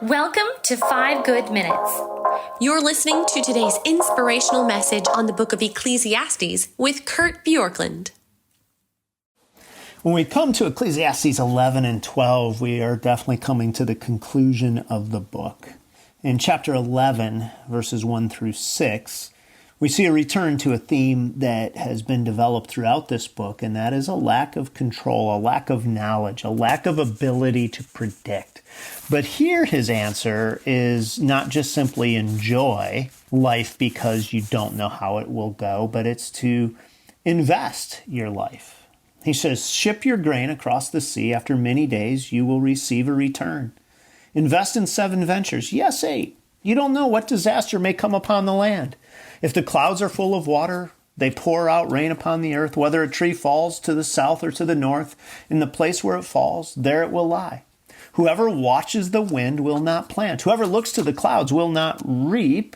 Welcome to 5 Good Minutes. You're listening to today's inspirational message on the book of Ecclesiastes with Kurt Bjorklund. When we come to Ecclesiastes 11 and 12, we are definitely coming to the conclusion of the book. In chapter 11, verses 1 through 6, we see a return to a theme that has been developed throughout this book, and that is a lack of control, a lack of knowledge, a lack of ability to predict. But here his answer is not just simply enjoy life because you don't know how it will go, but it's to invest your life. He says, ship your grain across the sea. After many days, you will receive a return. Invest in 7 ventures. Yes, 8. You don't know what disaster may come upon the land. If the clouds are full of water, they pour out rain upon the earth. Whether a tree falls to the south or to the north, in the place where it falls, there it will lie. Whoever watches the wind will not plant. Whoever looks to the clouds will not reap.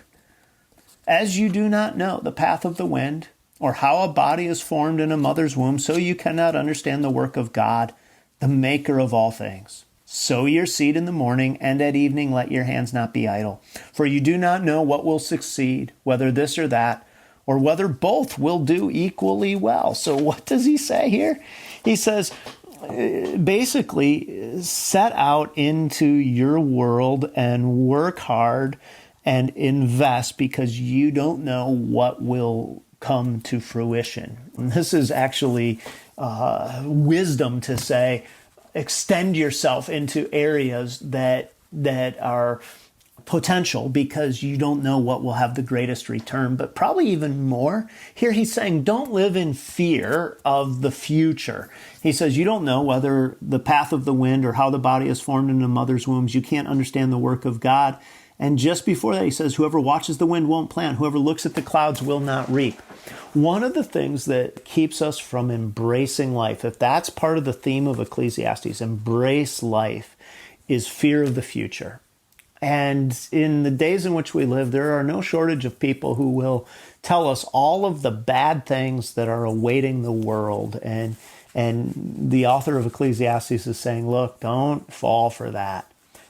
As you do not know the path of the wind, or how a body is formed in a mother's womb, so you cannot understand the work of God, the maker of all things. Sow your seed in the morning, and at evening let your hands not be idle. For you do not know what will succeed, whether this or that, or whether both will do equally well. So what does he say here? He says, basically, set out into your world and work hard and invest because you don't know what will come to fruition. And this is actually wisdom to say, extend yourself into areas that are potential because you don't know what will have the greatest return. But probably even more, here he's saying don't live in fear of the future. He says you don't know whether the path of the wind or how the body is formed in a mother's wombs. You can't understand the work of God. And just before that, he says, whoever watches the wind won't plant. Whoever looks at the clouds will not reap. One of the things that keeps us from embracing life, if that's part of the theme of Ecclesiastes, embrace life, is fear of the future. And in the days in which we live, there are no shortage of people who will tell us all of the bad things that are awaiting the world. And the author of Ecclesiastes is saying, look, don't fall for that.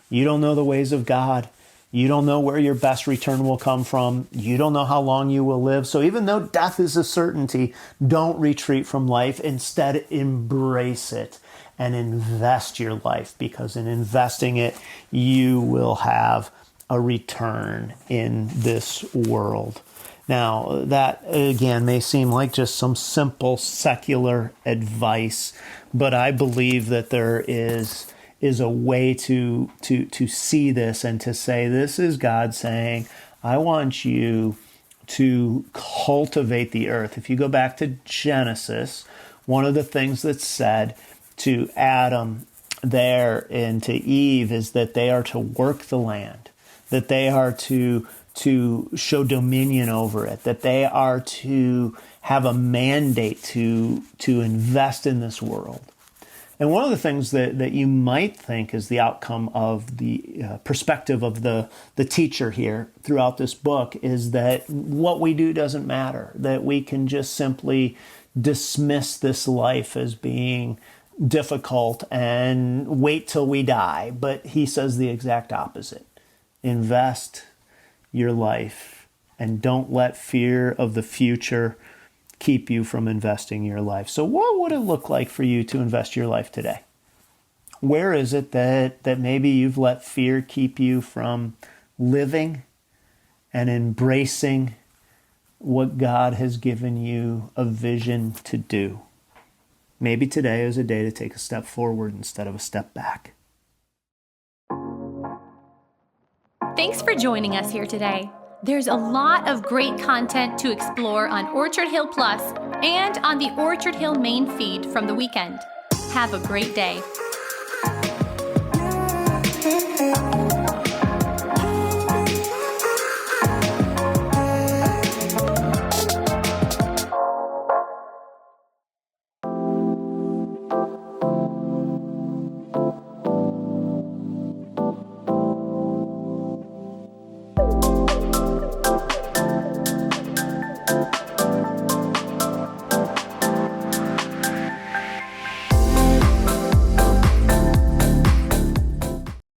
You don't know the ways of God. You don't know where your best return will come from. You don't know how long you will live. So even though death is a certainty, don't retreat from life. Instead, embrace it and invest your life, because in investing it, you will have a return in this world. Now, that, again, may seem like just some simple secular advice, but I believe that there is a way to see this and to say, this is God saying, I want you to cultivate the earth. If you go back to Genesis, one of the things that's said to Adam there and to Eve is that they are to work the land, that they are to show dominion over it, that they are to have a mandate to invest in this world. And one of the things that you might think is the outcome of the perspective of the teacher here throughout this book is that what we do doesn't matter, that we can just simply dismiss this life as being difficult and wait till we die. But he says the exact opposite. Invest your life and don't let fear of the future keep you from investing your life. So what would it look like for you to invest your life today? Where is it that maybe you've let fear keep you from living and embracing what God has given you a vision to do? Maybe today is a day to take a step forward instead of a step back. Thanks for joining us here today. There's a lot of great content to explore on Orchard Hill Plus and on the Orchard Hill main feed from the weekend. Have a great day.